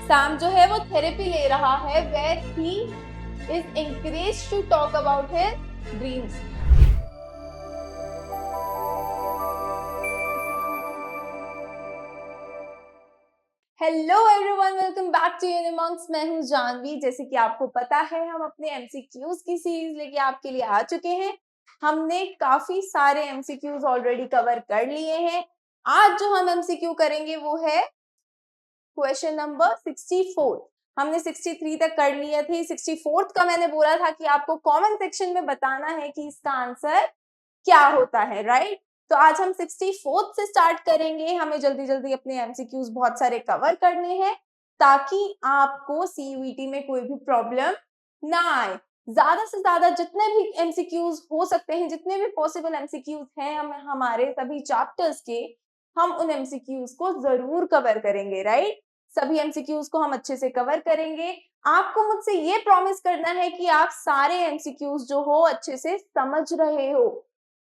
Sam जो है वो थेरेपी ले रहा है where he is encouraged to talk about his dreams. Hello everyone, welcome back to Unimonks. मैं हूं जानवी। जैसे कि आपको पता है, हम अपने एमसीक्यूज की सीरीज लेके आपके लिए आ चुके हैं। हमने काफी सारे एमसीक्यूज ऑलरेडी कवर कर लिए हैं। आज जो हम एमसीक्यू करेंगे वो है क्वेश्चन नंबर 64। हमने 63 तक कर लिए थे। 64th का मैंने बोला था कि आपको कमेंट सेक्शन में बताना है कि इसका आंसर क्या होता है, राइट? तो आज हम 64th से स्टार्ट करेंगे। हमें जल्दी जल्दी अपने एमसीक्यूज बहुत सारे कवर करने हैं ताकि आपको सीयूईटी में कोई भी प्रॉब्लम ना आए। ज्यादा से ज्यादा जितने भी एमसीक्यूज हो सकते हैं, जितने भी पॉसिबल एमसीक्यूज हैं हमारे सभी चैप्टर्स के, हम उन एमसीक्यूज को जरूर कवर करेंगे, राइट? सभी एमसीक्यूज को हम अच्छे से कवर करेंगे। आपको मुझसे ये प्रॉमिस करना है कि आप सारे एमसीक्यूज जो हो अच्छे से समझ रहे हो,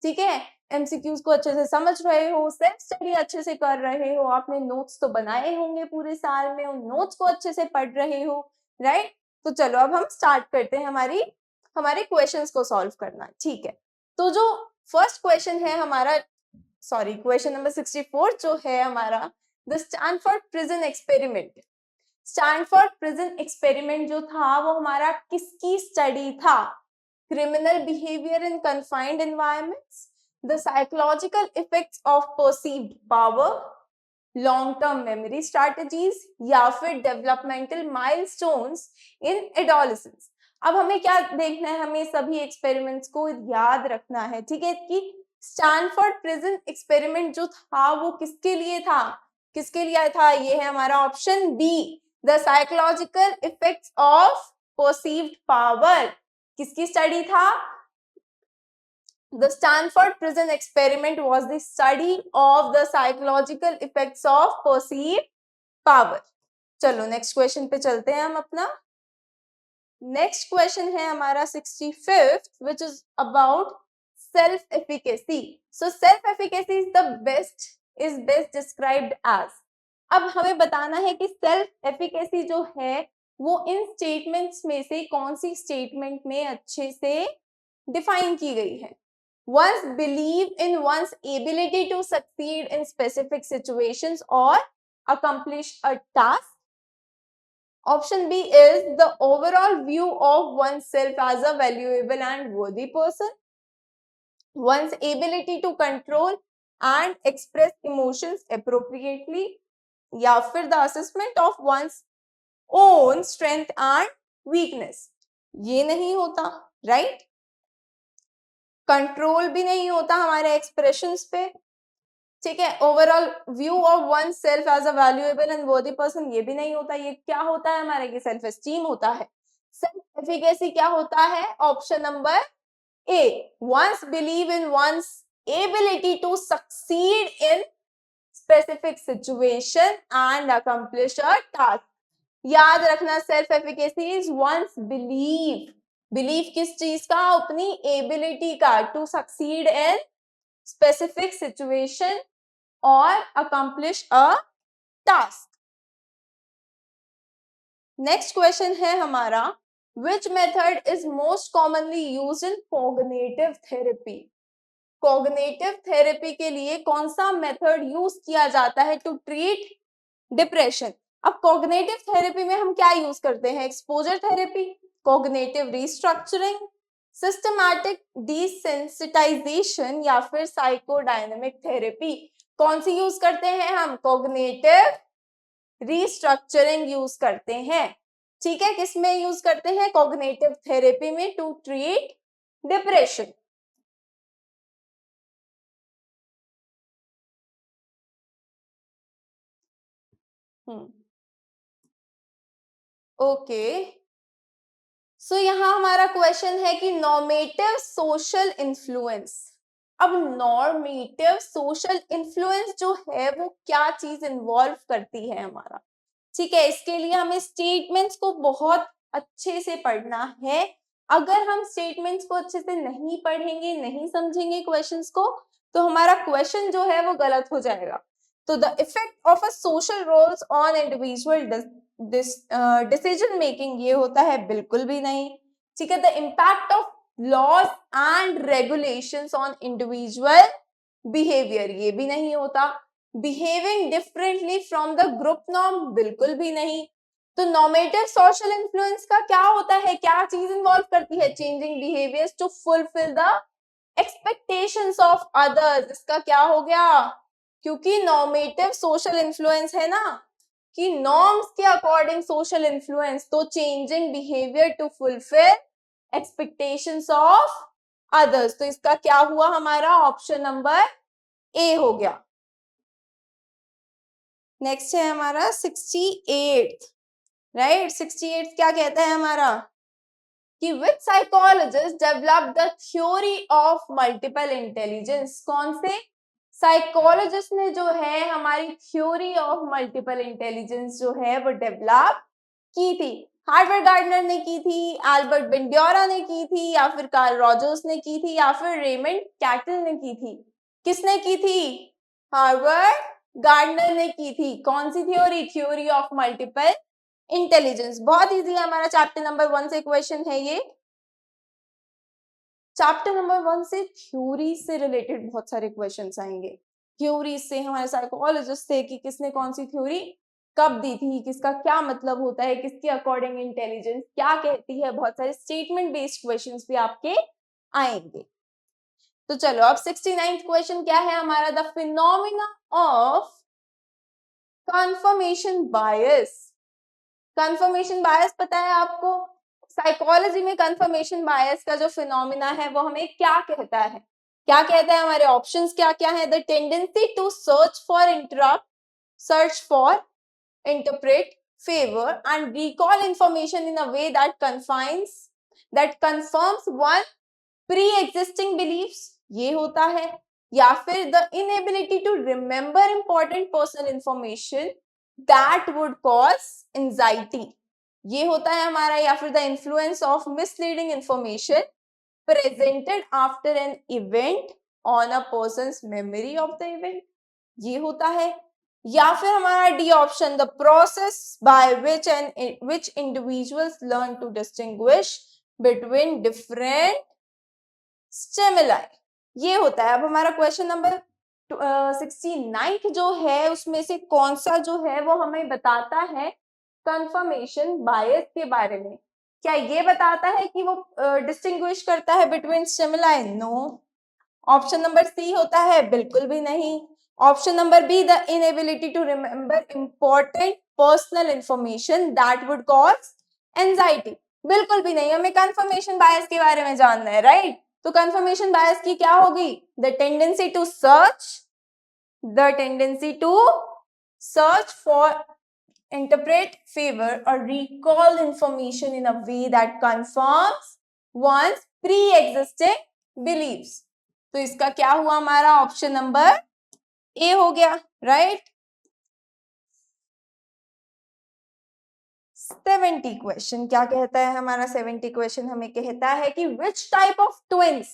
ठीक है? एमसीक्यूज को अच्छे से समझ रहे हो, सेल्फ स्टडी अच्छे से कर रहे हो, आपने नोट्स तो बनाए होंगे पूरे साल में, उन नोट्स को अच्छे से पढ़ रहे हो, राइट? तो चलो अब हम स्टार्ट करते हैं हमारे क्वेश्चंस को सॉल्व करना, ठीक है? तो जो फर्स्ट क्वेश्चन है हमारा, सॉरी, क्वेश्चन नंबर 64 जो है हमारा, the Stanford prison experiment. Stanford prison experiment जो था वो हमारा किसकी स्टडी था? Criminal behaviour in confined environments, the psychological effects of perceived power, long term memory strategies या फिर developmental milestones in adolescence। अब हमें क्या देखना है? हमें सभी एक्सपेरिमेंट्स को याद रखना है, ठीक है? कि स्टैनफोर्ड प्रिजन एक्सपेरिमेंट जो था वो किसके लिए था? किसके लिए था? ये है हमारा option B, the psychological effects of perceived power. किसकी स्टडी था? The Stanford Prison Experiment was the study of the psychological effects of perceived power. चलो नेक्स्ट क्वेश्चन पे चलते हैं हम अपना। नेक्स्ट क्वेश्चन है हमारा 65th, which is about self efficacy. So self efficacy is best described as। अब हमें बताना है कि सेल्फ एफिकेसी जो है वो इन स्टेटमेंट्स में से कौन सी स्टेटमेंट में अच्छे से डिफाइन की गई है? One's belief in one's ability to succeed in specific situations or accomplish a task. Option B is the overall view of oneself as a valuable and worthy person. One's ability to control and express emotions appropriately. या फिर the assessment of one's own strength and weakness. ये नहीं होता, right? Control भी नहीं होता हमारे expressions पे, ठीक है? Overall view of oneself as a valuable and worthy person, ये भी नहीं होता। ये क्या होता है हमारे? की सेल्फ एस्टीम होता है। सेल्फ एफिकेसी क्या होता है? Option number A, one's believe in one's ability to succeed in specific situation and accomplish a task. याद रखना, self efficacy is one's believe. Believe किस चीज का? अपनी एबिलिटी का, to succeed in specific situation और accomplish a task. Next question है हमारा, which method is most commonly used in cognitive therapy? Cognitive therapy के लिए कौन सा मेथड यूज किया जाता है टू ट्रीट डिप्रेशन? अब कॉग्निटिव थेरेपी में हम क्या यूज करते हैं? Exposure therapy, cognitive restructuring, systematic desensitisation या फिर साइकोडायनेमिक थेरेपी। कौन सी यूज करते हैं हम? कॉग्निटिव रिस्ट्रक्चरिंग यूज करते हैं, ठीक है? किसमें यूज करते हैं? कॉग्निटिव थेरेपी में, टू ट्रीट डिप्रेशन। ओके, सो यहाँ हमारा क्वेश्चन है कि नॉर्मेटिव सोशल इन्फ्लुएंस। अब नॉर्मेटिव सोशल इन्फ्लुएंस जो है वो क्या चीज इन्वॉल्व करती है हमारा, ठीक है? इसके लिए हमें स्टेटमेंट्स को बहुत अच्छे से पढ़ना है। अगर हम स्टेटमेंट्स को अच्छे से नहीं पढ़ेंगे, नहीं समझेंगे क्वेश्चंस को, तो हमारा क्वेश्चन जो है वो गलत हो जाएगा। तो the effect of a social roles on individual decision making ये होता है बिल्कुल भी नहीं। ठीक है, the impact of laws and regulations on individual behaviour ये भी नहीं होता। Behaving differently from the group norm बिल्कुल भी नहीं। तो नॉर्मेटिव सोशल इन्फ्लुएंस का क्या होता है, क्या चीज इन्वॉल्व करती है, changing behaviours to fulfil the expectations of others. इसका क्या हो गया, क्योंकि नॉर्मेटिव सोशल इन्फ्लुएंस है ना कि नॉर्म्स के अकॉर्डिंग सोशल इन्फ्लुएंस, तो changing behaviour to fulfil expectations of others. तो इसका क्या हुआ, हमारा ऑप्शन नंबर ए हो गया। नेक्स्ट है हमारा 68, राइट। 68 क्या कहता है हमारा कि which psychologist develop the theory of multiple intelligence. कौन से साइकोलॉजिस्ट ने जो है हमारी थ्योरी ऑफ मल्टीपल इंटेलिजेंस जो है वो डेवलप की थी। हार्वर्ड गार्डनर ने की थी, एल्बर्ट बेंड्योरा ने की थी, या फिर कार्ल रॉजर्स ने की थी, या फिर रेमंड कैटल ने की थी। किसने की थी, हार्वर्ड गार्डनर ने की थी। कौन सी theory, theory of multiple intelligence. बहुत इजी है, हमारा चैप्टर नंबर 1 से क्वेश्चन है ये। चैप्टर नंबर 1 से थ्योरी से रिलेटेड बहुत सारे क्वेश्चंस आएंगे। थ्योरी से हमारे साइकोलॉजिस्ट थे कि किसने कौन सी थ्योरी कब दी थी, किसका क्या मतलब होता है, किसके अकॉर्डिंग इंटेलिजेंस क्या कहती है, बहुत सारे स्टेटमेंट बेस्ड क्वेश्चंस भी आपके आएंगे। तो चलो अब 69th क्वेश्चन क्या है हमारा, the phenomena of confirmation bias. Confirmation bias पता है आपको, साइकोलॉजी में कंफर्मेशन बायस का जो फिनोमिना है वो हमें क्या कहता है, क्या कहता है, हमारे ऑप्शंस क्या क्या है। The tendency to search for interpret, favor and recall information in a way that confirms one pre-existing beliefs, ये होता है। या फिर the inability to remember important personal information that would cause anxiety, ये होता है हमारा। या फिर the influence of misleading information presented after an event on a person's memory of the event, ये होता है। या फिर हमारा D option, the process by which individuals learn to distinguish between different stimuli, ये होता है। अब हमारा क्वेश्चन नंबर 69 जो है उसमें से कौन सा जो है वो हमें बताता है कंफर्मेशन बायस के बारे में। क्या ये बताता है कि वो डिस्टिंग्विश करता है between stimuli? No. Option number C होता है, बिल्कुल भी नहीं। Option number B, the inability to remember important personal information that would cause anxiety, बिल्कुल भी नहीं। हमें कंफर्मेशन बायस के बारे में जानना है, राइट। तो कंफर्मेशन बायस की क्या होगी, the tendency to search for, interpret, favor or recall information in a way that confirms one's pre-existing beliefs। तो इसका क्या हुआ, हमारा ऑप्शन नंबर ए हो गया, राइट। 70 क्वेश्चन क्या कहता है हमारा, 70 क्वेश्चन हमें कहता है कि which type of twins,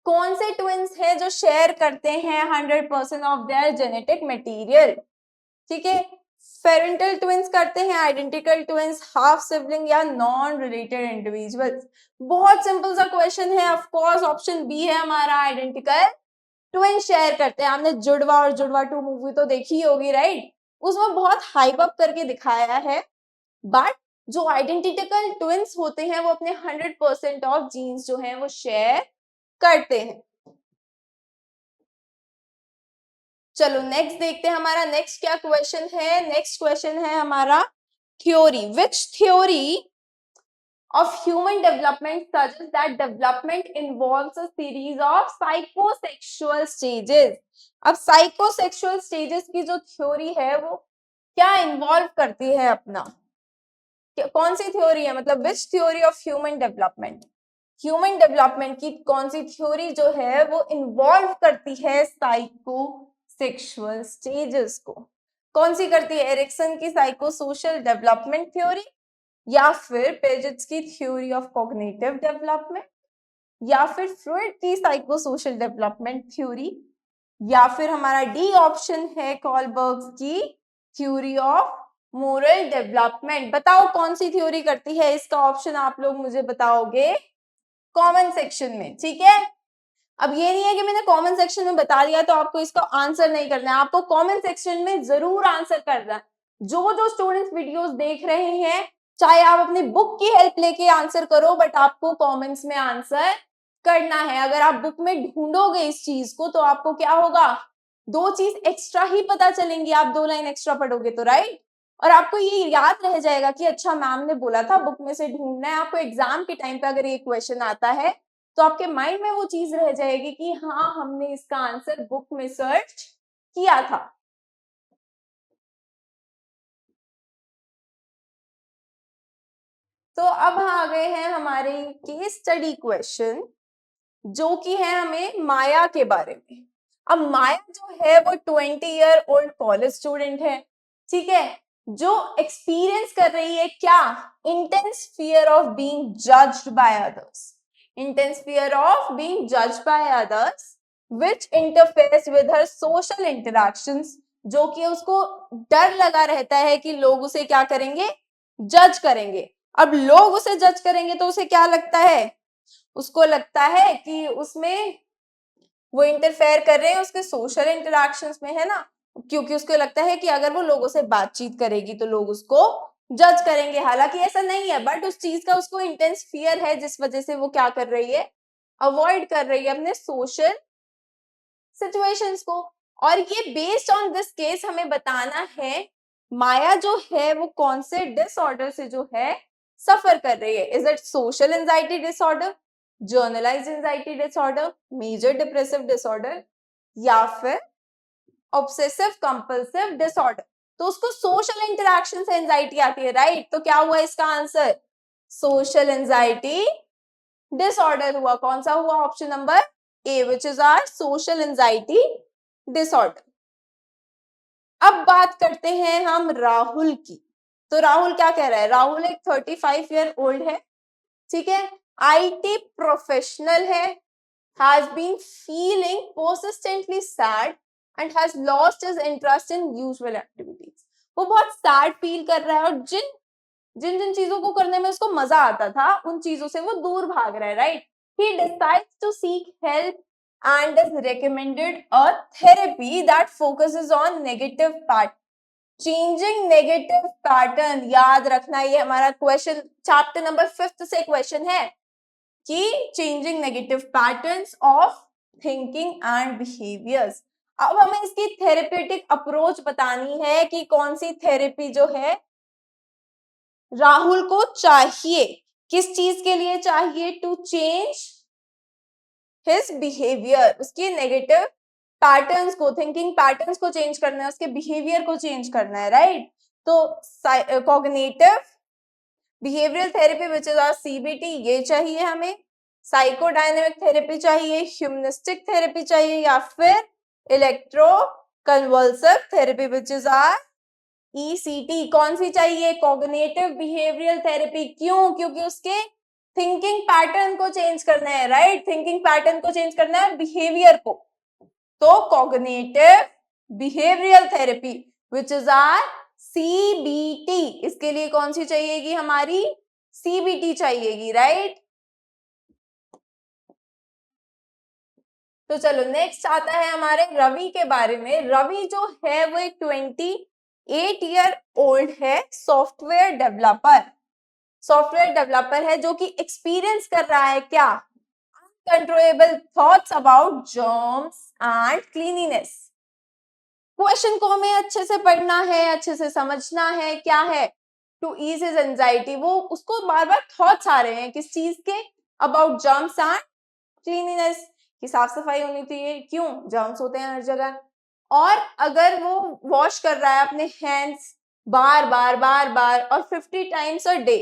कौन से ट्विंस है जो शेयर करते हैं 100% ऑफ देयर जेनेटिक मटेरियल। ठीक है, पेरेंटल ट्विंस करते हैं, आइडेंटिकल ट्विंस, हाफ सिबलिंग या नॉन रिलेटेड इंडिविजुअल्स। बहुत सिंपल सा क्वेश्चन है, ऑफ कोर्स ऑप्शन बी है हमारा, आइडेंटिकल ट्विन शेयर करते हैं। हमने जुड़वा और जुड़वा 2 मूवी तो देखी ही होगी, राइट। उसमें बहुत हाइप अप करके दिखाया है, बट जो आइडेंटिकल ट्विंस होते हैं वो अपने 100% ऑफ जीन्स जो हैं वो शेयर करते हैं। चलो नेक्स्ट देखते हैं, हमारा नेक्स्ट क्या क्वेश्चन है। नेक्स्ट क्वेश्चन है हमारा theory, which theory of human development suggests that development involves a series of psychosexual stages। अब psychosexual stages की जो थ्योरी है वो क्या इन्वॉल्व करती है अपना, कौन सी थ्योरी है, मतलब विच theory of human development, human development की कौन सी थ्योरी जो है वो इन्वॉल्व करती है साइकोसेक्सुअल स्टेजेस को। कौन सी करती है, एरिक्सन की साइकोसोशल डेवलपमेंट थ्योरी, या फिर पेजेट्स की थ्योरी ऑफ कॉग्निटिव डेवलपमेंट, या फिर फ्रॉइड की साइकोसोशल डेवलपमेंट थ्योरी, या फिर हमारा डी ऑप्शन है कॉलबर्ग्स की थ्योरी ऑफ मोरल डेवलपमेंट, बताओ कौन सी थ्योरी करती है इसका ऑप्शन आप लोग मुझे बताओगे कमेंट सेक्शन में, ठीक है। अब ये नहीं है कि मैंने कमेंट सेक्शन में बता दिया तो आपको इसका आंसर नहीं करना है, आपको कमेंट सेक्शन में जरूर आंसर करना है। जो जो स्टूडेंट्स वीडियोस देख रहे हैं, चाहे आप अपनी बुक की हेल्प लेके आंसर करो, बट आपको कमेंट्स में आंसर करना है। अगर आप बुक में ढूंढोगे इस चीज को तो आपको क्या होगा, दो चीज एक्स्ट्रा ही पता चलेंगी, आप दो लाइन एक्स्ट्रा पढ़ोगे तो, राइट। और आपको ये याद रह जाएगा कि अच्छा मैम ने बोला था बुक में से ढूंढना है। आपको एग्जाम के टाइम पे अगर ये क्वेश्चन आता है तो आपके माइंड में वो चीज रह जाएगी कि हाँ हमने इसका आंसर बुक में सर्च किया था। तो अब आ गए हैं हमारे केस स्टडी क्वेश्चन, जो कि है हमें माया के बारे में। अब माया जो है वो 20 ईयर ओल्ड कॉलेज स्टूडेंट है, ठीक है, जो एक्सपीरियंस कर रही है क्या, intense fear of being judged by others, intense fear of being judged by others which interferes with her social interactions, जो कि उसको डर लगा रहता है कि लोग उसे क्या करेंगे, जज करेंगे। अब लोग उसे जज करेंगे तो उसे क्या लगता है, उसको लगता है कि उसमें वो इंटरफेयर कर रहे हैं उसके सोशल इंटरैक्शंस में, है ना, क्योंकि उसको लगता है कि अगर वो लोगों से बातचीत करेगी तो लोग उसको जज करेंगे। हालांकि ऐसा नहीं है, बट उस चीज का उसको इंटेंस फियर है, जिस वजह से वो क्या कर रही है, अवॉइड कर रही है अपने सोशल सिचुएशंस को। और ये बेस्ड ऑन दिस केस हमें बताना है माया जो है वो कौन से डिसऑर्डर से जो है सफर कर रही है। Is it social anxiety disorder, generalised anxiety disorder, major depressive disorder, या फिर ऑब्सेसिव कंपल्सिव डिसऑर्डर। तो उसको सोशल इंटरैक्शन से एंजाइटी आती है, राइट। तो क्या हुआ इसका आंसर, सोशल एंजाइटी डिसऑर्डर हुआ। कौन सा हुआ, option number A, which is our social anxiety disorder. अब बात करते हैं हम राहुल की। तो राहुल क्या कह रहा है, राहुल एक 35 ईयर ओल्ड है, ठीक है, आईटी प्रोफेशनल है, has been feeling persistently sad and has lost his interest in usual activities. वो बहुत सैड फील कर रहा है और जिन जिन जिन चीजों को करने में उसको मजा आता था उन चीजों से वो दूर भाग रहा है, right. He decides to seek help and is recommended a therapy that focuses on negative part, changing negative pattern। याद रखना ये हमारा क्वेश्चन चैप्टर नंबर 5 से क्वेश्चन है कि changing negative patterns of thinking and behaviours. अब हमें इसकी थेरेपेटिक अप्रोच बतानी है कि कौन सी थेरेपी जो है राहुल को चाहिए, किस चीज के लिए चाहिए, टू चेंज हिज बिहेवियर, उसके नेगेटिव पैटर्न्स को, थिंकिंग पैटर्न्स को चेंज करना है, उसके बिहेवियर को चेंज करना है, राइट। तो cognitive behavioural therapy which is our CBT, ये चाहिए हमें, साइकोडायनेमिक थेरेपी चाहिए, ह्यूमनिस्टिक थेरेपी चाहिए, या फिर electroconvulsive therapy which is our ECT. कौन सी चाहिए, कॉग्निटिव बिहेवियरल थेरेपी। क्यों, क्योंकि उसके थिंकिंग पैटर्न को चेंज करना है, राइट, थिंकिंग पैटर्न को चेंज करना है, बिहेवियर को। तो cognitive behavioural therapy which is our CBT, इसके लिए कौन सी चाहिएगी, हमारी सीबीटी चाहिएगी, राइट। तो चलो नेक्स्ट आता है हमारे रवि के बारे में। रवि जो है वो एक 28 ईयर ओल्ड है, सॉफ्टवेयर डेवलपर, सॉफ्टवेयर डेवलपर है जो कि एक्सपीरियंस कर रहा है क्या, uncontrollable thoughts about germs and cleanliness. Question को हमें अच्छे से पढ़ना है, अच्छे से समझना है, क्या है, टू ईज हिज एंजाइटी। वो उसको बार बार थॉट्स आ रहे हैं किस चीज के, अबाउट जर्म्स एंड क्लीनिनेस, की साफ सफाई होनी चाहिए, क्यों, जर्म्स होते हैं हर जगह। और अगर वो वॉश कर रहा है अपने हैंड्स बार बार बार बार और 50 टाइम्स अ डे,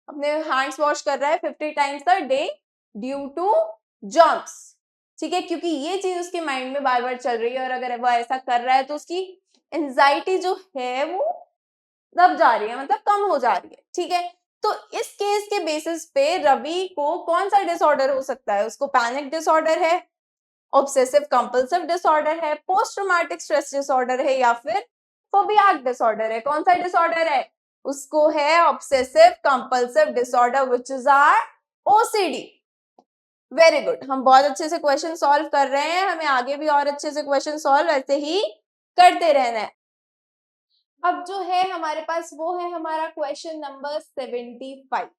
अपने हैंड्स वॉश कर रहा है 50 times a day due to germs, ठीक है, क्योंकि ये चीज उसके माइंड में बार बार चल रही है और अगर वो ऐसा कर रहा है तो उसकी एंजाइटी जो है वो दब जा रही है, मतलब कम हो जा रही है, ठीक है। तो इस केस के बेसिस पे रवि को कौन सा डिसऑर्डर हो सकता है, उसको पैनिक डिसऑर्डर है, ऑब्सेसिव कंपल्सिव डिसऑर्डर है, पोस्ट ट्रॉमेटिक स्ट्रेस डिसऑर्डर है, या फिर फोबियाक डिसऑर्डर है। कौन सा डिसऑर्डर है? उसको है obsessive compulsive disorder which is our OCD. Very good, हम बहुत अच्छे से क्वेश्चन सॉल्व कर रहे हैं, हमें आगे भी और अच्छे से क्वेश्चन सॉल्व ऐसे ही करते रहना है। अब जो है हमारे पास वो है हमारा क्वेश्चन नंबर 75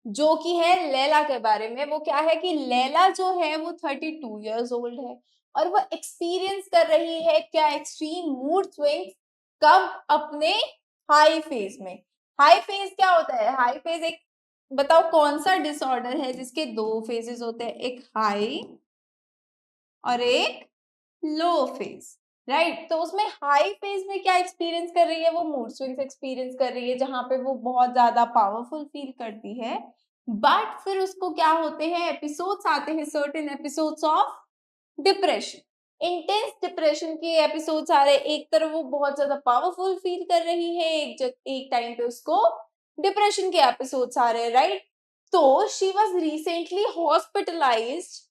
जो कि है लैला के बारे में। वो क्या है कि लैला जो है वो 32 इयर्स ओल्ड है और वो एक्सपीरियंस कर रही है क्या? Extreme mood swings. कब? अपने हाई फेज में। हाई फेज क्या होता है? हाई फेज एक, बताओ कौन सा डिसऑर्डर है जिसके दो फेजेस होते हैं, एक हाई और एक लो फेज, राइट? तो उसमें हाई फेज में क्या एक्सपीरियंस कर रही है? वो मूड स्विंग्स एक्सपीरियंस कर रही है जहां पे वो बहुत ज्यादा पावरफुल फील करती है। बट फिर उसको क्या होते हैं? एपिसोड्स आते हैं, certain episodes of depression, intense depression के एपिसोड्स आ रहे हैं। एक तरफ वो बहुत ज्यादा पावरफुल फील कर रही है, एक टाइम पे उसको डिप्रेशन के एपिसोड्स आ रहे हैं, राइट? तो she was recently hospitalised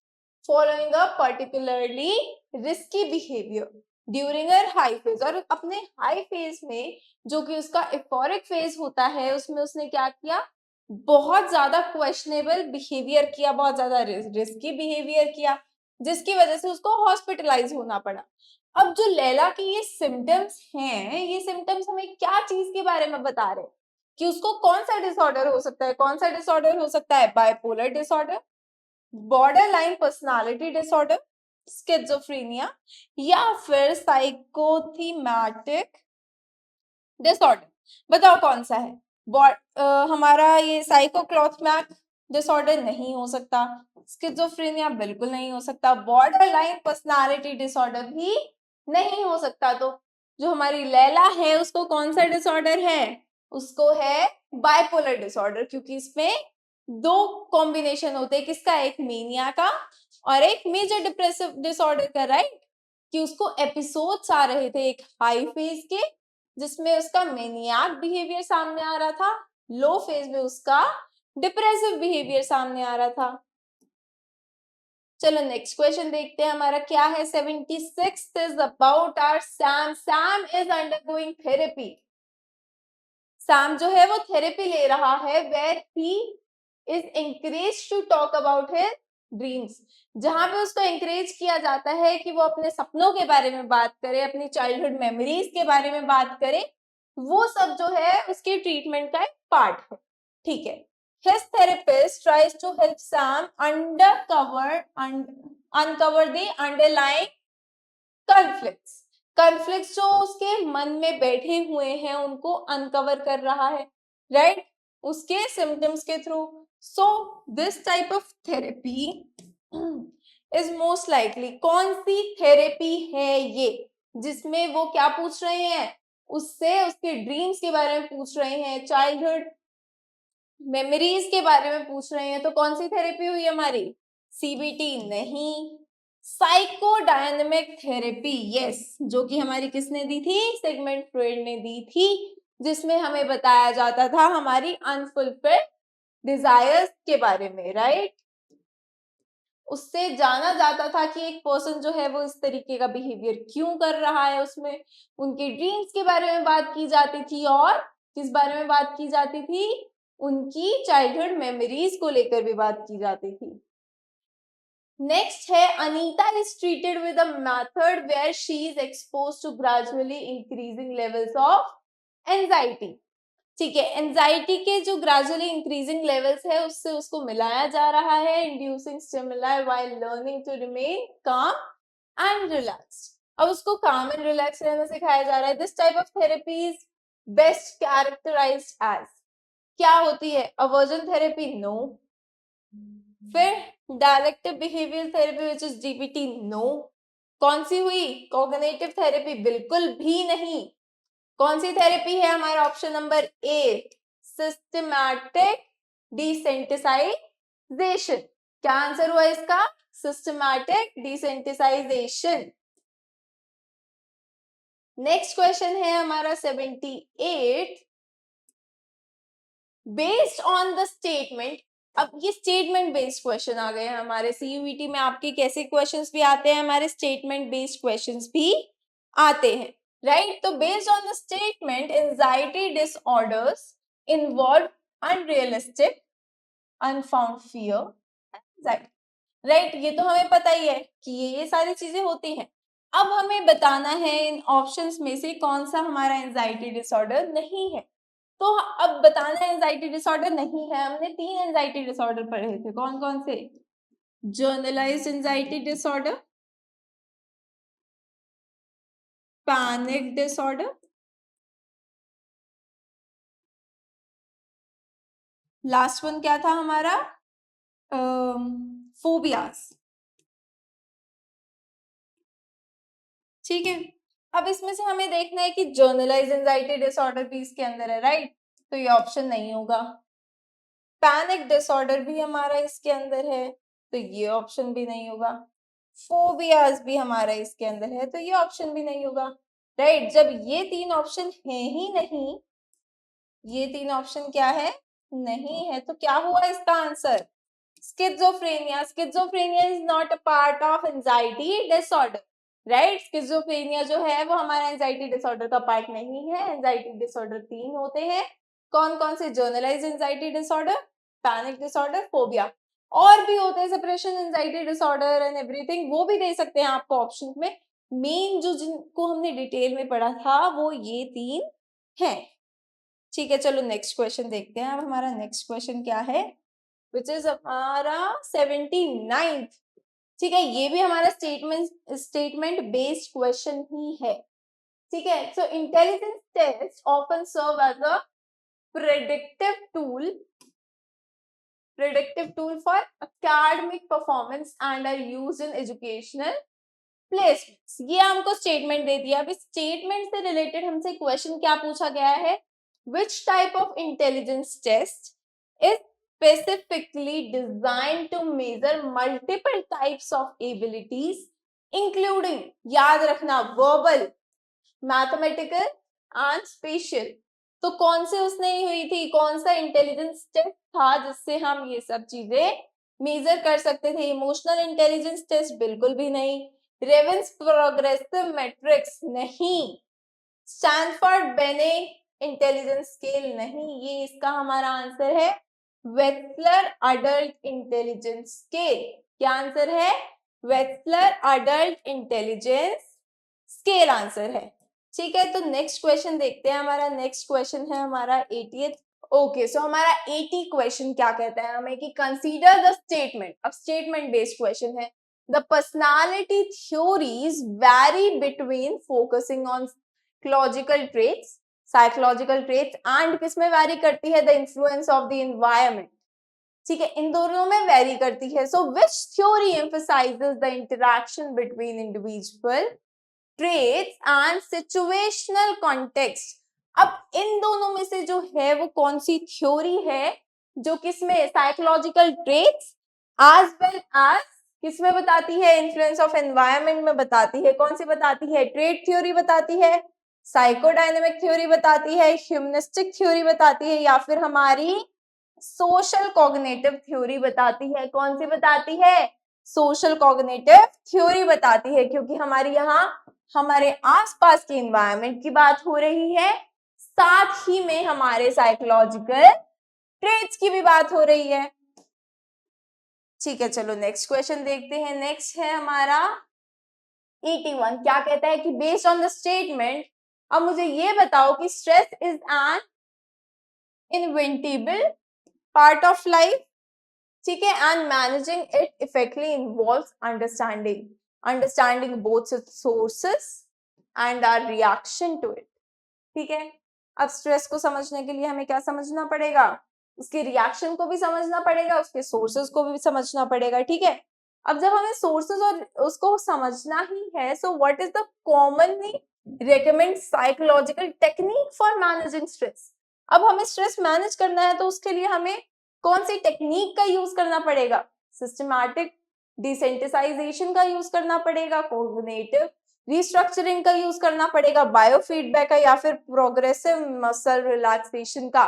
following a particularly risky behaviour during her high phase. और अपने हाई फेज में जो कि उसका एफोरिक फेज होता है उसमें उसने क्या किया? बहुत ज्यादा क्वेश्चनेबल बिहेवियर किया, बहुत ज्यादा रिस्की बिहेवियर किया, जिसकी वजह से उसको हॉस्पिटलाइज होना पड़ा। अब जो लैला के ये सिम्टम्स हैं, ये सिम्टम्स हमें क्या चीज के बारे में बता रहे हैं? कि उसको कौन सा डिसऑर्डर हो सकता है? कौन सा डिसऑर्डर हो सकता है? Bipolar disorder, borderline personality disorder, schizophrenia, या फिर साइकोथीमैटिक डिसऑर्डर। बताओ कौन सा है? हमारा ये साइकोक्लॉथमैक डिसऑर्डर नहीं हो सकता, स्किज़ोफ्रेनिया बिल्कुल नहीं हो सकता, बॉर्डरलाइन पर्सनालिटी डिसऑर्डर भी नहीं हो सकता। तो जो हमारी लैला है उसको कौन सा डिसऑर्डर है? उसको है बाइपोलर डिसऑर्डर, क्योंकि इसमें दो कॉम्बिनेशन होते हैं, किसका? एक मेनिया का और एक मेजर डिप्रेसिव डिसऑर्डर का, राइट? कि उसको एपिसोड्स आ रहे थे एक हाई फेज के जिसमें उसका मेनियाक बिहेवियर सामने आ रहा था, लो फेज में उसका डिप्रेसिव बिहेवियर सामने आ रहा था। चलो नेक्स्ट क्वेश्चन देखते हैं हमारा क्या है। 76 is about our Sam. Sam is undergoing therapy. Sam जो है वो थेरेपी ले रहा है where he is encouraged to talk about his dreams, जहां पे उसको encourage किया जाता है कि वो अपने सपनों के बारे में बात करे, अपनी चाइल्डहुड मेमोरीज के बारे में बात करे। वो सब जो है उसके ट्रीटमेंट का एक पार्ट है, ठीक है। His therapist tries to help Sam uncover the underlying conflicts जो उसके मन में बैठे हुए हैं उनको अनकवर कर रहा है, राइट? उसके सिम्टम्स के through. So this type of therapy is most likely, कौन सी थेरेपी है ये जिसमें वो क्या पूछ रहे हैं? उससे उसके ड्रीम्स के बारे में पूछ रहे हैं, चाइल्डहुड मेमोरीज के बारे में पूछ रहे हैं। तो कौन सी थेरेपी हुई हमारी? सीबीटी नहीं, साइकोडायनेमिक थेरेपी, यस, जो कि हमारी किसने दी थी? सिगमंड फ्रॉइड ने दी थी, जिसमें हमें बताया जाता था हमारी अनफुलफिल्ड डिजायर्स के बारे में, राइट? उससे जाना जाता था कि एक पर्सन जो है वो इस तरीके का बिहेवियर क्यों कर रहा है। उसमें उनके ड्रीम्स के बारे में बात की जाती थी और किस बारे में बात की जाती थी? उनकी चाइल्डहुड मेमोरीज को लेकर भी बात की जाती थी। नेक्स्ट है Anita is treated with a method where she is exposed to gradually increasing levels of anxiety. ठीक है, एंजाइटी के जो ग्रेजुअली इंक्रीजिंग लेवल्स है उससे उसको मिलाया जा रहा है, inducing stimuli while learning to remain calm and relaxed. अब उसको काम एंड रिलैक्स रहना सिखाया जा रहा है। This type of therapy is best characterised as, क्या होती है? Aversion therapy, no. फिर dialectical behaviour therapy which is DBT, no. कौन सी हुई? कॉग्निटिव थेरेपी, बिल्कुल भी नहीं। कौन सी थेरेपी है? हमारा ऑप्शन नंबर ए, सिस्टमैटिक डिसेंटिसाइजेशन। क्या आंसर हुआ इसका? सिस्टमैटिक डिसेंटिसाइजेशन। नेक्स्ट क्वेश्चन है हमारा 78, बेस्ड ऑन द स्टेटमेंट। अब ये स्टेटमेंट बेस्ड क्वेश्चन आ गए हैं हमारे सीयूईटी में। आपके कैसे क्वेश्चंस भी आते हैं? हमारे स्टेटमेंट बेस्ड क्वेश्चंस भी आते हैं, राइट। तो based on the statement anxiety disorders involve unrealistic अनफाउंड fear anxiety, right. ये तो हमें पता ही है कि ये सारी चीजें होती हैं। अब हमें बताना है इन ऑप्शंस में से कौन सा हमारा एंजाइटी डिसऑर्डर नहीं है। तो अब बताना है एंजाइटी डिसऑर्डर नहीं है। हमने 3 एंजाइटी डिसऑर्डर पढ़े थे, कौन कौन से? Generalised anxiety disorder, panic disorder, last one क्या था हमारा? फोबियास। ठीक है, अब इसमें से हमें देखना है कि जर्नलाइज्ड एंजाइटी डिसऑर्डर भी इसके अंदर है, राइट। तो ये ऑप्शन नहीं होगा। पैनिक डिसऑर्डर भी हमारा इसके अंदर है, तो ये ऑप्शन भी नहीं होगा। फोबियाज भी हमारा इसके अंदर है, तो ये ऑप्शन भी नहीं होगा, राइट। जब ये 3 ऑप्शन है ही नहीं, ये 3 ऑप्शन क्या है? नहीं है, तो क्या हुआ इसका answer? Schizophrenia. Schizophrenia is not a part of anxiety disorder, right. Schizophrenia जो है वो हमारा एंजाइटी डिसऑर्डर का पार्ट नहीं है। एंजाइटी डिसऑर्डर 3 होते हैं, कौन कौन से? Generalised anxiety disorder, panic disorder, phobia. और भी होते हैं separation anxiety disorder and everything, वो भी दे सकते हैं आपको ऑप्शन में। मेन जो जिनको हमने डिटेल में पढ़ा था वो ये 3 हैं। ठीक है, चलो नेक्स्ट क्वेश्चन देखते हैं। अब हमारा नेक्स्ट क्वेश्चन क्या है? विच इज हमारा 79th। ठीक है, ये भी हमारा स्टेटमेंट बेस्ड क्वेश्चन ही है। ठीक है, so intelligence test often serve as a predictive tool for academic performance and are used in educational placements. ये हमको स्टेटमेंट दे दिया। अब इस स्टेटमेंट से रिलेटेड हमसे क्वेश्चन क्या पूछा गया है? Which type of intelligence test is specifically designed to measure multiple types of abilities, including, याद रखना, verbal, mathematical and spatial। तो कौन से उसने हुई थी? कौन सा इंटेलिजेंस टेस्ट था जिससे हम ये सब चीजें मेजर कर सकते थे? इमोशनल इंटेलिजेंस टेस्ट बिल्कुल भी नहीं, रेवेंस प्रोग्रेसिव मैट्रिक्स नहीं, स्टैनफोर्ड बेने इंटेलिजेंस स्केल नहीं, ये इसका हमारा आंसर है वेस्लर अडल्ट इंटेलिजेंस स्केल। क्या आंसर है? Wechsler adult intelligence scale answer है। ठीक है, तो नेक्स्ट क्वेश्चन देखते हैं। हमारा नेक्स्ट क्वेश्चन है हमारा 80th। ओके, सो हमारा 80 क्वेश्चन क्या कहता है हमें कि कंसीडर द स्टेटमेंट। अब स्टेटमेंट बेस्ड क्वेश्चन है। The personality theories vary between focusing on psychological traits and किसमें वैरी करती है? The influence of the environment. ठीक है, इन दोनों में वैरी करती है। So which theory emphasizes the interaction between individual traits and situational context. अब इन दोनों में से जो है वो कौन सी थ्योरी है जो किसमें? Psychological traits as well as किसमें बताती है? इन्फ्लुएंस ऑफ एनवायरनमेंट में बताती है। कौन सी बताती है? ट्रेट थ्योरी बताती है, साइकोडायनेमिक थ्योरी बताती है, ह्यूमनिस्टिक थ्योरी बताती है, या फिर हमारी सोशल कॉग्निटिव थ्योरी बताती है? कौन सी बताती है? सोशल कॉग्निटिव थ्योरी बताती है, क्योंकि हमारी यहाँ हमारे आसपास के एनवायरनमेंट की बात हो रही है, साथ ही में हमारे साइकोलॉजिकल ट्रेट्स की भी बात हो रही है। ठीक है, चलो नेक्स्ट क्वेश्चन देखते हैं। नेक्स्ट है हमारा 81। क्या कहता है कि बेस्ड ऑन द स्टेटमेंट, अब मुझे ये बताओ कि stress is an inevitable part of life. ठीक है, and managing it effectively involves understanding both sources and our reaction to it. ठीक है, अब स्ट्रेस को समझने के लिए हमें क्या समझना पड़ेगा? उसके रिएक्शन को भी समझना पड़ेगा, उसके सोर्सेस को भी समझना पड़ेगा। ठीक है, अब जब हमें सोर्सेस और उसको समझना ही है, so what is the commonly recommend psychological technique for managing stress. अब हमें स्ट्रेस मैनेज करना है तो उसके लिए हमें कौन सी टेक्निक का यूज करना पड़ेगा? सिस्टमैटिक डिसेंसिटाइजेशन का यूज करना पड़ेगा, कोग्निटिव रिस्ट्रक्चरिंग का यूज करना पड़ेगा, बायोफीडबैक का, या फिर प्रोग्रेसिव मसल रिलैक्सेशन का?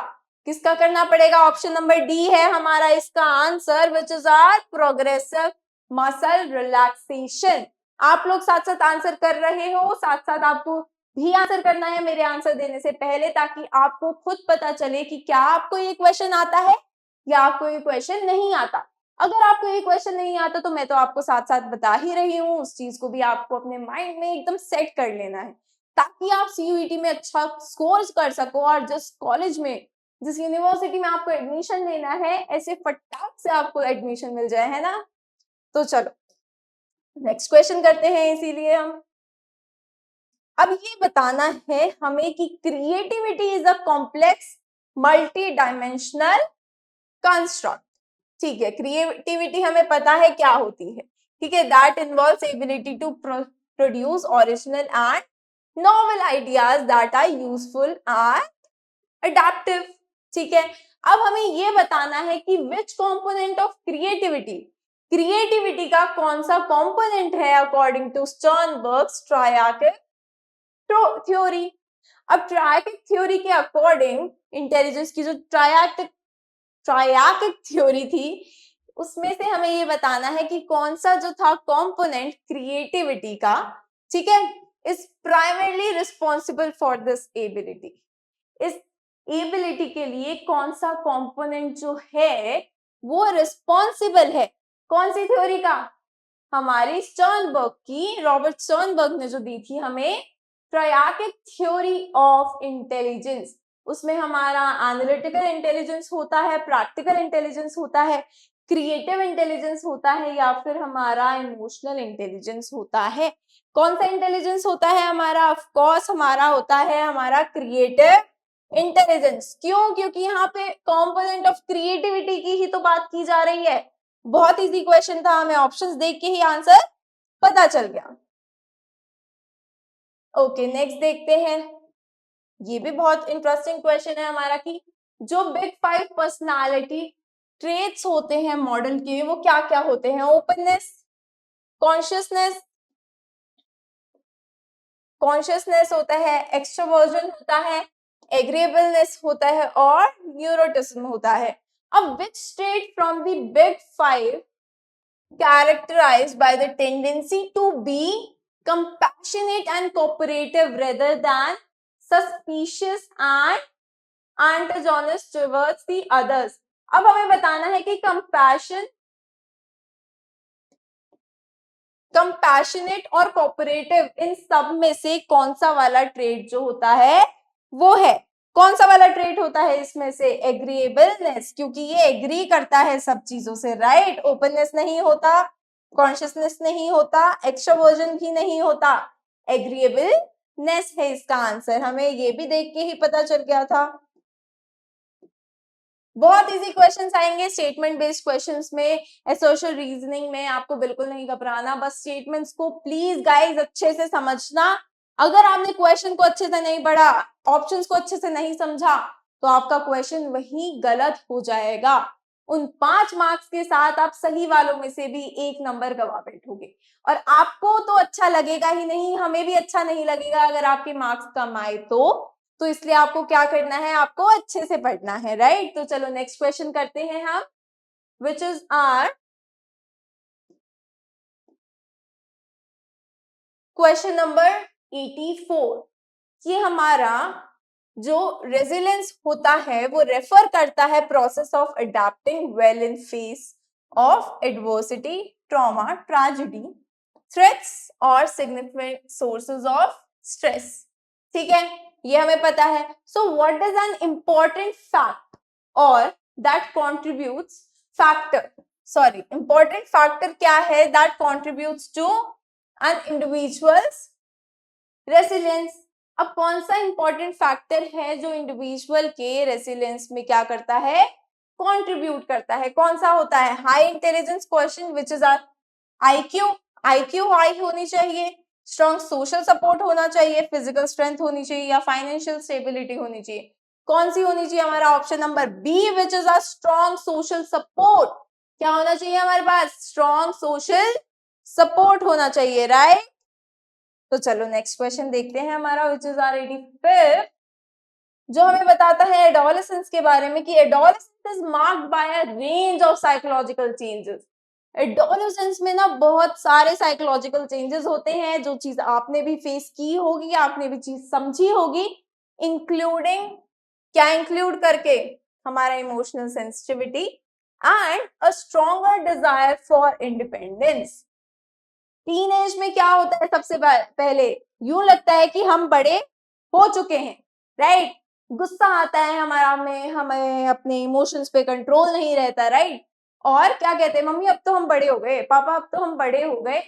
किसका करना पड़ेगा? ऑप्शन नंबर डी है हमारा इसका answer, which is our progressive muscle relaxation. आप लोग साथ साथ आंसर कर रहे हो, साथ साथ आपको भी आंसर करना है मेरे आंसर देने से पहले, ताकि आपको खुद पता चले कि क्या आपको ये क्वेश्चन आता है या आपको ये क्वेश्चन नहीं आता। अगर आपको ये क्वेश्चन नहीं आता तो मैं तो आपको साथ साथ बता ही रही हूँ, उस चीज को भी आपको अपने माइंड में एकदम सेट कर लेना है, ताकि आप सीयूईटी में अच्छा स्कोर कर सको और जिस कॉलेज में, जिस यूनिवर्सिटी में आपको एडमिशन लेना है, ऐसे फटाक से आपको एडमिशन मिल जाए, है ना। तो चलो नेक्स्ट क्वेश्चन करते हैं। इसीलिए हम अब ये बताना है हमें कि creativity is a complex multi dimensional construct. ठीक है, क्रिएटिविटी हमें पता है क्या होती है, ठीक है, that involves ability to produce original and novel ideas that are useful and adaptive. ठीक है, अब हमें ये बताना है कि which component of creativity, creativity का कौन सा कंपोनेंट है according to Sternberg's triarchic theory. अब ट्रायैकिक थ्योरी के अकॉर्डिंग इंटेलिजेंस की जो ट्रायैकिक थ्योरी थी, उसमें से हमें ये बताना है कि कौन सा जो था कंपोनेंट क्रिएटिविटी का, ठीक है, is primarily responsible for this ability. इस एबिलिटी के लिए कौन सा कंपोनेंट जो है वो रिस्पॉन्सिबल है, कौन सी थ्योरी का, हमारी स्टर्नबर्ग की, रॉबर्ट स्टर्नबर्ग ने जो दी थी हमें ट्रायैकिक थ्योरी ऑफ इंटेलिजेंस। उसमें हमारा एनालिटिकल इंटेलिजेंस होता है, प्रैक्टिकल इंटेलिजेंस होता है, क्रिएटिव इंटेलिजेंस होता है, या फिर हमारा इमोशनल इंटेलिजेंस होता है। कौन सा इंटेलिजेंस होता है हमारा, ऑफ कोर्स हमारा होता है हमारा क्रिएटिव इंटेलिजेंस। क्यों, क्योंकि यहाँ पे कंपोनेंट ऑफ क्रिएटिविटी की ही तो बात की जा रही है। बहुत इजी क्वेश्चन था, हमें ऑप्शंस देख के ही आंसर पता चल गया। ओके नेक्स्ट देखते हैं, ये भी बहुत इंटरेस्टिंग क्वेश्चन है हमारा कि जो बिग 5 पर्सनालिटी ट्रेट्स होते हैं मॉडल के, वो क्या क्या होते हैं। ओपननेस, कॉन्शियसनेस, होता है, एक्सट्रोवर्जन होता है, एग्रीएबलनेस होता है, और न्यूरोटिज्म होता है। अब which trait from the big 5 characterized by the tendency to be compassionate and cooperative rather than suspicious and antagonist towards the others। अब हमें बताना है कि कंपैशनेट और कोऑपरेटिव इन सब में से कौन सा वाला ट्रेट जो होता है वो है, कौन सा वाला ट्रेट होता है इसमें से, एग्रीएबलनेस, क्योंकि ये एग्री करता है सब चीजों से, राइट। ओपननेस नहीं होता, कॉन्शियसनेस नहीं होता, एक्सट्रोवर्जन भी नहीं होता, एग्रीएबलनेस है इसका आंसर। हमें ये भी देख के ही पता चल गया था। बहुत इजी क्वेश्चंस आएंगे स्टेटमेंट बेस्ड क्वेश्चंस में, सोशल रीजनिंग में आपको बिल्कुल नहीं घबराना, बस स्टेटमेंट्स को प्लीज गाइस अच्छे से समझना। अगर आपने क्वेश्चन को अच्छे से नहीं पढ़ा, ऑप्शंस को अच्छे से नहीं समझा, तो आपका क्वेश्चन वही गलत हो जाएगा। उन 5 मार्क्स के साथ आप सही वालों में से भी 1 नंबर गवा बैठोगे, और आपको तो अच्छा लगेगा ही नहीं, हमें भी अच्छा नहीं लगेगा अगर आपके मार्क्स कम आए तो इसलिए आपको क्या करना है, आपको अच्छे से पढ़ना है, राइट। तो चलो नेक्स्ट क्वेश्चन करते हैं हम, which is our question number 84। ये हमारा जो रेजिलियंस होता है वो रेफर करता है process of adapting well in face of adversity, trauma, tragedy, threats और सिग्निफिकेंट सोर्सेज ऑफ स्ट्रेस। ठीक है, ये हमें पता है। So what is an important fact और that contributes factor, sorry important factor क्या है that contributes to an individual's resilience. अब कौन सा इंपॉर्टेंट फैक्टर है जो इंडिविजुअल के रेसिलियंस में क्या करता है, कंट्रीब्यूट करता है, कौन सा होता है, high intelligence question which is our IQ, IQ high होनी चाहिए, स्ट्रॉन्ग सोशल सपोर्ट होना चाहिए, फिजिकल स्ट्रेंथ होनी चाहिए, या फाइनेंशियल स्टेबिलिटी होनी चाहिए। कौन सी होनी चाहिए, हमारा option number B which is a strong social support. क्या होना चाहिए हमारे पास, स्ट्रॉन्ग सोशल सपोर्ट होना चाहिए, राइट। तो चलो नेक्स्ट क्वेश्चन देखते हैं हमारा विच इज आर 85, जो हमें बताता है एडोलेसेंस के बारे में कि adolescence is marked by a range of psychological changes. Adolescence में ना बहुत सारे साइकोलॉजिकल चेंजेस होते हैं, जो चीज आपने भी फेस की होगी, आपने भी चीज समझी होगी, इंक्लूडिंग क्या इंक्लूड करके हमारा emotional sensitivity and a stronger desire for independence. Teen age में क्या होता है, सबसे पहले यूं लगता है कि हम बड़े हो चुके हैं, राइट। गुस्सा आता है हमारा में, हमें अपने इमोशंस पे कंट्रोल नहीं रहता, राइट। और क्या कहते हैं, मम्मी अब तो हम बड़े हो गए, पापा अब तो हम बड़े हो गए।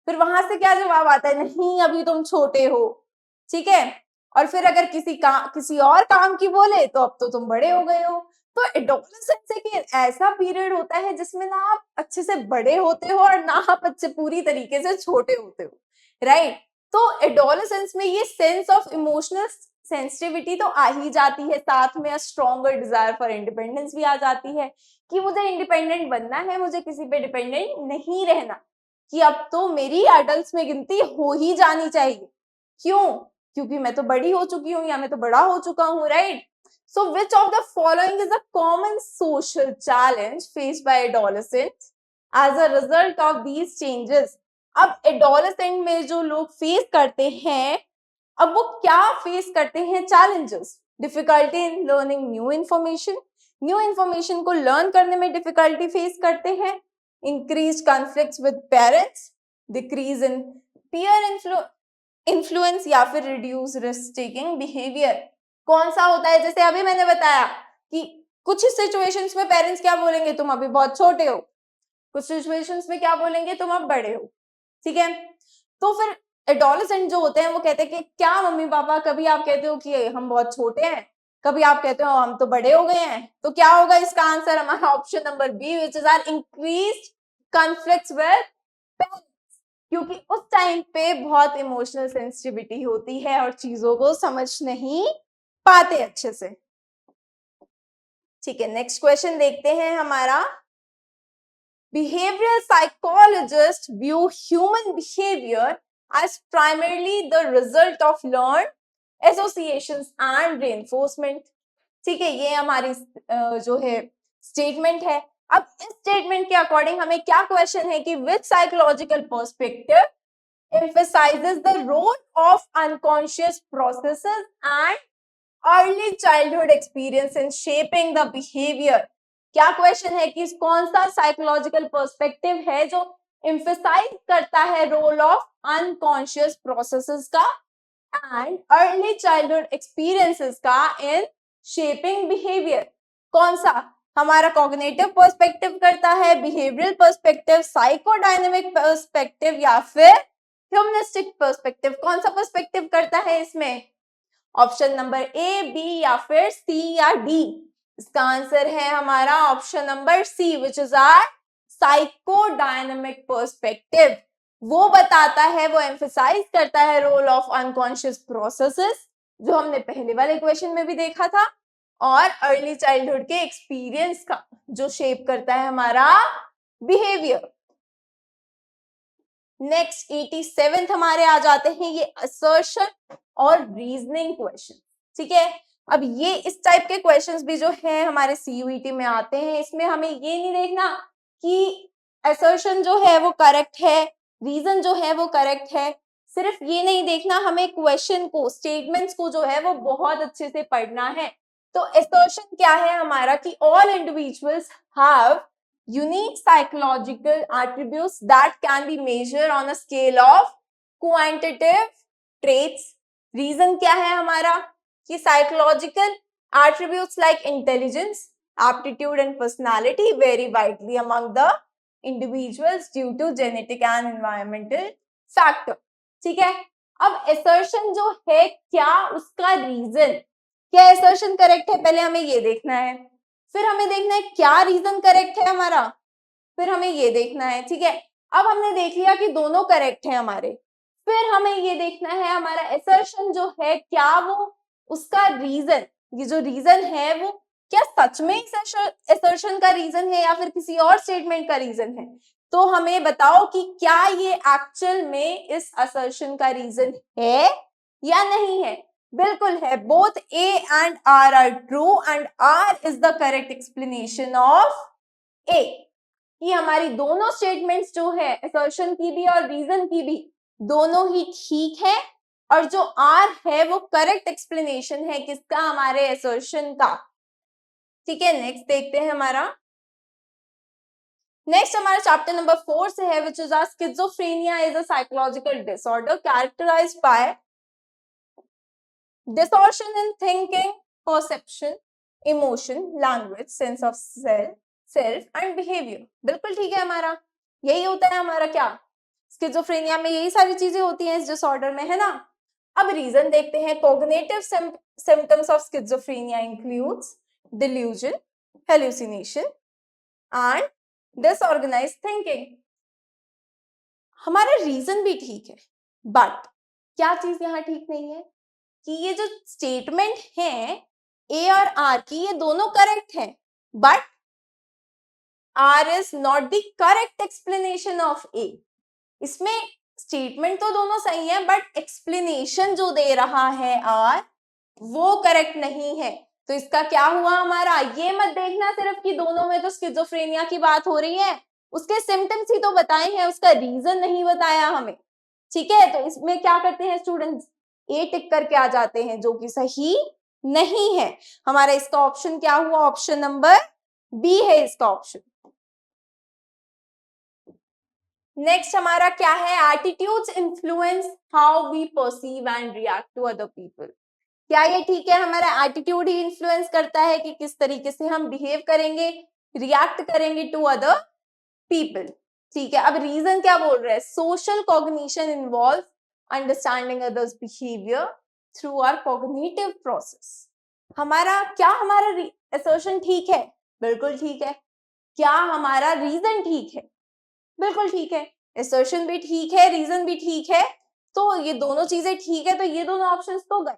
फिर वहां से क्या जवाब आता है, नहीं अभी तुम छोटे हो, ठीक है। और फिर अगर किसी और काम की बोले तो अब तो तुम बड़े हो गए हो। तो एडोलेसेंस एक ऐसा पीरियड होता है जिसमें ना आप अच्छे से बड़े होते हो और ना आप अच्छे पूरी तरीके से छोटे होते हो, राइट। तो एडोलेसेंस में ये सेंस ऑफ इमोशनल सेंसिटिविटी तो आ ही जाती है, साथ में स्ट्रॉन्गर डिजायर फॉर इंडिपेंडेंस भी आ जाती है कि मुझे इंडिपेंडेंट बनना है, मुझे किसी पे डिपेंडेंट नहीं रहना, कि अब तो मेरी एडल्ट्स में गिनती हो ही जानी चाहिए। क्यों? क्योंकि मैं तो बड़ी हो चुकी हूँ या मैं तो बड़ा हो चुका हूँ, right. So which of the following is a common social challenge faced by adolescents as a result of these changes? अब adolescent में जो लोग फेस करते हैं, अब वो क्या फेस करते हैं challenges? Difficulty in learning new information को लर्न करने में डिफिकल्टी फेस करते हैं, increase conflicts with parents, decrease in peer influence या फिर रिड्यूस रिस्क टेकिंग बिहेवियर। कौन सा होता है? जैसे अभी मैंने बताया कि कुछ सिचुएशंस में पेरेंट्स क्या बोलेंगे, तुम अभी बहुत छोटे हो, कुछ सिचुएशंस में क्या बोलेंगे, तुम अब बड़े हो, ठीक है। तो फिर एडोलेसेंट जो होते हैं वो कहते हैं कि क्या मम्मी पापा, कभी आप कहते हो कि हम बहुत छोटे हैं, कभी आप कहते हो हम तो बड़े हो गए हैं, तो क्या होगा इसका आंसर? हमारा option number B, which is our increased conflicts with parents, क्योंकि उस टाइम पे बहुत इमोशनल सेंसिटिविटी होती है और चीजों को समझ नहीं पाते अच्छे से। ठीक है, नेक्स्ट क्वेश्चन देखते हैं हमारा। Behavioral psychologists view human behavior as primarily the result of learned associations and reinforcement. ठीक है, ये हमारी जो है स्टेटमेंट है। अब इस स्टेटमेंट के अकॉर्डिंग हमें क्या क्वेश्चन है कि which psychological perspective emphasizes the role of unconscious processes and early childhood experience in shaping the behavior। क्या क्वेश्चन है कि कौन सा साइकोलॉजिकल पर्सपेक्टिव है जो एम्फेसाइज करता है रोल ऑफ अनकॉन्शियस प्रोसेसेस का एंड अर्ली चाइल्डहुड एक्सपीरियंसेस का इन शेपिंग बिहेवियर। कौन सा? हमारा कॉग्निटिव पर्सपेक्टिव करता है, बिहेवियरल पर्सपेक्टिव, साइकोडायनेमिक पर्सपेक्टिव या फिर ह्यूमनिस्टिक पर्सपेक्टिव? कौन सा पर्सपेक्टिव करता है इसमें? ऑप्शन नंबर ए, बी या फिर सी या डी? इसका आंसर है हमारा option number C, which is our psychodynamic perspective. वो बताता है, वो एम्फसाइज करता है रोल ऑफ अनकॉन्शियस प्रोसेसेस, जो हमने पहले वाले क्वेश्चन में भी देखा था, और अर्ली चाइल्डहुड के एक्सपीरियंस का, जो शेप करता है हमारा बिहेवियर। नेक्स्ट 87th हमारे आ जाते हैं ये असर्शन और रीजनिंग क्वेश्चन, ठीक है। अब ये इस टाइप के क्वेश्चंस भी जो है हमारे सीयूईटी में आते हैं, इसमें हमें ये नहीं देखना कि असर्शन जो है वो करेक्ट है, रीजन जो है वो करेक्ट है, सिर्फ ये नहीं देखना, हमें क्वेश्चन को, स्टेटमेंट्स को जो है वो बहुत अच्छे से पढ़ना है। तो असर्शन क्या है हमारा कि all individuals have unique psychological attributes that can be measured on a scale of quantitative traits। Reason क्या है हमारा कि psychological attributes like intelligence, aptitude and personality vary widely among the individuals due to genetic and environmental factor। ठीक है, अब assertion जो है क्या उसका रीजन, क्या assertion करेक्ट है, पहले हमें ये देखना है, फिर हमें देखना है क्या रीजन करेक्ट है हमारा, फिर हमें ये देखना है, ठीक है। अब हमने देख लिया कि दोनों करेक्ट है हमारे, फिर हमें ये देखना है हमारा असर्शन जो है क्या वो, उसका रीजन, ये जो रीजन है वो क्या सच में इस असर्शन का रीजन है या फिर किसी और स्टेटमेंट का रीजन है। तो हमें बताओ कि क्या ये एक्चुअल में इस असर्शन का रीजन है या नहीं है। बिल्कुल है, both A and R true and R is the correct explanation of A. कि हमारी दोनों स्टेटमेंट्स जो है असर्शन की भी और रीजन की भी दोनों ही ठीक है और जो आर है वो करेक्ट एक्सप्लेनेशन है किसका, हमारे असर्शन का। ठीक है, नेक्स्ट देखते हैं हमारा चैप्टर नंबर 4 से है, which is schizophrenia is a psychological disorder characterised by distortion in thinking, perception, emotion, language, sense of self and behavior। बिल्कुल ठीक है, हमारा यही होता है हमारा क्या, स्किज़ोफ्रेनिया में यही सारी चीजें होती हैं इस डिसऑर्डर में, है ना। अब रीजन देखते हैं। Cognitive symptoms of schizophrenia includes delusion, hallucination and disorganised thinking. हमारा रीजन भी ठीक है, बट क्या चीज यहाँ ठीक नहीं है कि ये जो स्टेटमेंट है ए और आर की, ये दोनों करेक्ट है, but R is not the correct explanation of A. इसमें स्टेटमेंट तो दोनों सही है, बट एक्सप्लेनेशन जो दे रहा है आर वो करेक्ट नहीं है। तो इसका क्या हुआ हमारा, ये मत देखना सिर्फ कि दोनों में तो स्किज़ोफ्रेनिया की बात हो रही है, उसके सिम्टम्स ही तो बताए हैं, उसका रीजन नहीं बताया हमें। ठीक है, तो इसमें क्या करते हैं स्टूडेंट्स, ए टिक करके आ जाते हैं, जो कि सही नहीं है हमारा। इसका ऑप्शन क्या हुआ, ऑप्शन नंबर बी है इसका ऑप्शन। नेक्स्ट हमारा क्या है, attitudes influence how we perceive and react to other people. क्या ये ठीक है, हमारा एटीट्यूड ही इन्फ्लुएंस करता है कि किस तरीके से हम बिहेव करेंगे, रिएक्ट करेंगे टू अदर पीपल। ठीक है, अब रीजन क्या बोल रहे हैं, social cognition involve understanding others behaviour through our cognitive process. हमारा असर्शन ठीक है, बिल्कुल ठीक है। क्या हमारा रीजन ठीक है, बिल्कुल ठीक है। असर्शन भी ठीक है, रीजन भी ठीक है, तो ये दोनों चीजें ठीक है। तो ये दोनों ऑप्शंस तो गए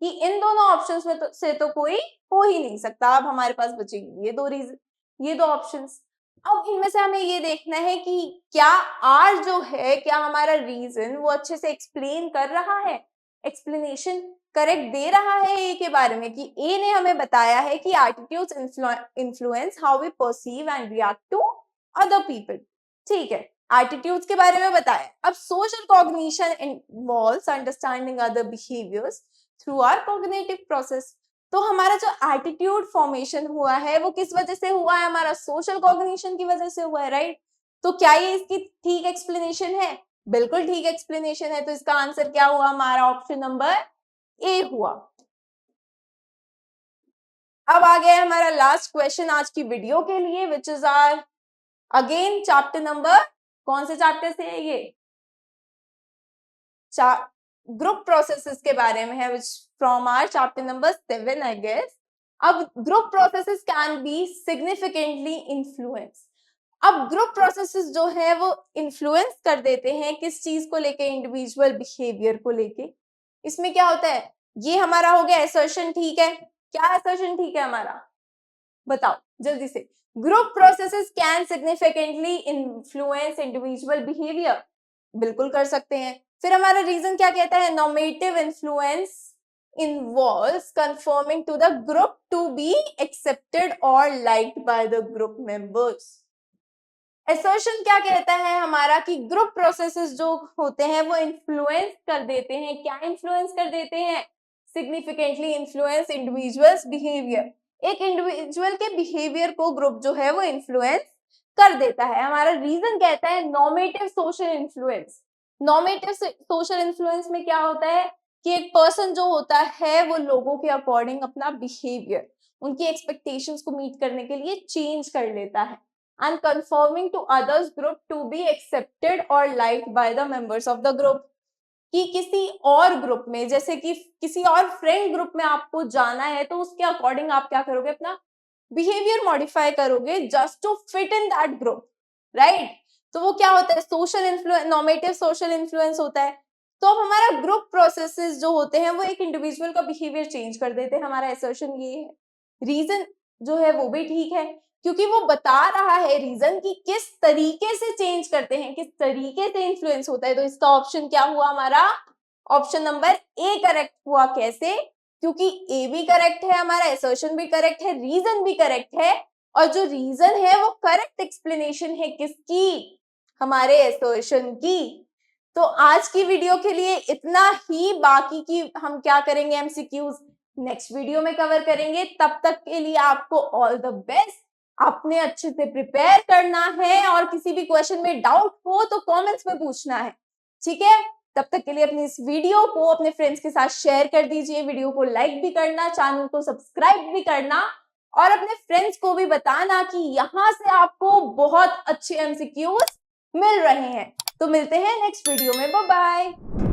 कि इन दोनों ऑप्शंस में से तो कोई हो ही नहीं सकता। अब हमारे पास बचेगी ये दो ऑप्शंस। अब इनमें से हमें ये देखना है कि क्या आर जो है, क्या हमारा रीजन वो अच्छे से एक्सप्लेन कर रहा है, एक्सप्लेनेशन करेक्ट दे रहा है ए के बारे में, कि ए ने हमें बताया है कि attitudes influence how we perceive and react to other people. ठीक है, एटीट्यूड्स के बारे में बताया। अब social cognition involves understanding other behaviours through our cognitive process. तो हमारा जो एटीट्यूड फॉर्मेशन हुआ है वो किस वजह से हुआ है, हमारा सोशल कॉग्निशन की वजह से हुआ है, राइट। तो क्या ये इसकी ठीक एक्सप्लेनेशन है, बिल्कुल ठीक एक्सप्लेनेशन है। तो इसका आंसर क्या हुआ हमारा, ऑप्शन नंबर ए हुआ। अब आ गया हमारा लास्ट क्वेश्चन आज की वीडियो के लिए, which is our again chapter number, कौन से चैप्टर से है ये, ग्रुप प्रोसेसेस के बारे में है, which from our chapter number 7 I guess। अब group processes can be significantly influence. अब ग्रुप प्रोसेसेस जो है वो इन्फ्लुएंस कर देते हैं किस चीज को लेके, इंडिविजुअल बिहेवियर को लेके। इसमें क्या होता है, ये हमारा हो गया असर्शन, ठीक है। क्या असर्शन ठीक है हमारा, बताओ जल्दी से। Group processes can significantly influence individual behaviour, बिल्कुल कर सकते हैं। फिर हमारा रीजन क्या कहता है, normative influence involves conforming to the group to be accepted or liked by the group members। assertion क्या कहता है हमारा कि ग्रुप प्रोसेसेस जो होते हैं वो इन्फ्लुएंस कर देते हैं, क्या इन्फ्लुएंस कर देते हैं, सिग्निफिकेंटली इन्फ्लुएंस इंडिविजुअल्स बिहेवियर। एक इंडिविजुअल के बिहेवियर को ग्रुप जो है वो इन्फ्लुएंस कर देता है। हमारा रीजन कहता है normative social influence. Normative social influence में क्या होता है कि एक पर्सन जो होता है वो लोगों के अकॉर्डिंग अपना बिहेवियर, उनकी एक्सपेक्टेशंस को मीट करने के लिए चेंज कर लेता है, and conforming to others group to be accepted or liked by the members of the group। कि किसी और ग्रुप में, जैसे कि किसी और फ्रेंड ग्रुप में आपको जाना है, तो उसके अकॉर्डिंग आप क्या करोगे, अपना बिहेवियर मॉडिफाई करोगे just to fit in that group, right. तो वो क्या होता है, social influence, normative social influence होता है। तो अब हमारा ग्रुप प्रोसेसेस जो होते हैं वो एक इंडिविजुअल का बिहेवियर चेंज कर देते हैं। हमारा असर्शन ये है। रीजन जो है वो भी ठीक है, क्योंकि वो बता रहा है रीजन कि किस तरीके से चेंज करते हैं, किस तरीके से इन्फ्लुएंस होता है। तो इसका ऑप्शन क्या हुआ हमारा, ऑप्शन नंबर ए करेक्ट हुआ। कैसे, क्योंकि ए भी करेक्ट है, हमारा असर्शन भी करेक्ट है, रीजन भी करेक्ट है, और जो रीजन है वो करेक्ट एक्सप्लेनेशन है किसकी, हमारे एसर्शन की। तो आज की वीडियो के लिए इतना ही, बाकी की हम क्या करेंगे एमसीक्यूज नेक्स्ट वीडियो में कवर करेंगे। तब तक के लिए आपको ऑल द बेस्ट, आपने अच्छे से प्रिपेयर करना है और किसी भी क्वेश्चन में डाउट हो तो कमेंट्स में पूछना है, ठीक है। तब तक के लिए अपनी इस वीडियो को अपने फ्रेंड्स के साथ शेयर कर दीजिए, वीडियो को लाइक भी करना, चैनल को सब्सक्राइब भी करना और अपने फ्रेंड्स को भी बताना कि यहाँ से आपको बहुत अच्छे एमसीक्यूज मिल रहे हैं। तो मिलते हैं नेक्स्ट वीडियो में, बाय बाय।